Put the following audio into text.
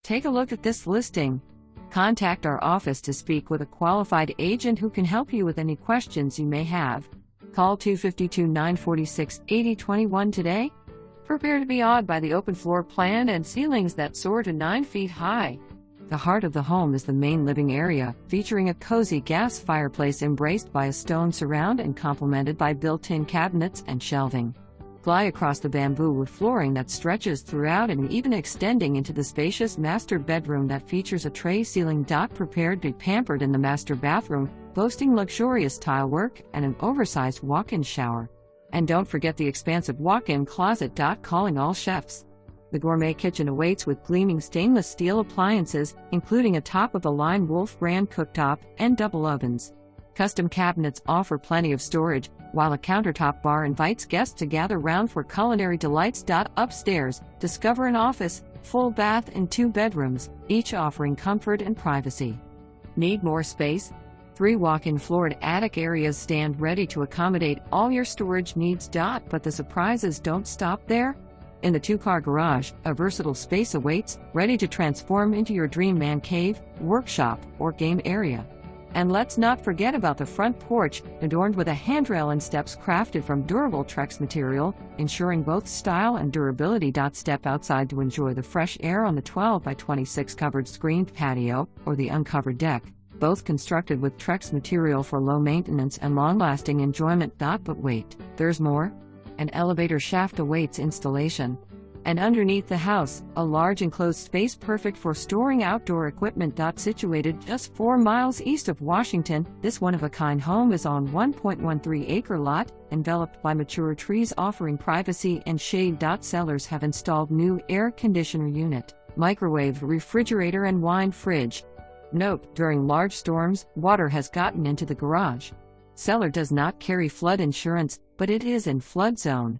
Take a look at this listing. Contact our office to speak with a qualified agent who can help you with any questions you may have. Call 252-946-8021 today. Prepare to be awed by the open floor plan and ceilings that soar to 9 feet high. The heart of the home is the main living area, featuring a cozy gas fireplace embraced by a stone surround and complemented by built-in cabinets and shelving. Glide across the bamboo with flooring that stretches throughout and even extending into the spacious master bedroom that features a tray ceiling. Prepared to be pampered in the master bathroom, boasting luxurious tile work and an oversized walk-in shower. And don't forget the expansive walk-in closet. Calling all chefs. The gourmet kitchen awaits with gleaming stainless steel appliances, including a top-of-the-line Wolf brand cooktop and double ovens. Custom cabinets offer plenty of storage, while a countertop bar invites guests to gather round for culinary delights. Upstairs, discover an office, full bath and 2 bedrooms, each offering comfort and privacy. Need more space? 3 walk-in floored attic areas stand ready to accommodate all your storage needs. But the surprises don't stop there. In the 2-car garage, a versatile space awaits, ready to transform into your dream man cave, workshop, or game area. And let's not forget about the front porch, adorned with a handrail and steps crafted from durable Trex material, ensuring both style and durability. Step outside to enjoy the fresh air on the 12x26 covered screened patio, or the uncovered deck, both constructed with Trex material for low maintenance and long-lasting enjoyment. But wait, there's more. An elevator shaft awaits installation. And underneath the house, a large enclosed space perfect for storing outdoor equipment. Situated just 4 miles east of Washington, this one-of-a-kind home is on 1.13-acre lot, enveloped by mature trees offering privacy and shade. Sellers have installed new air conditioner unit, microwave, refrigerator and wine fridge. Note, during large storms, water has gotten into the garage. Seller does not carry flood insurance, but it is in flood zone.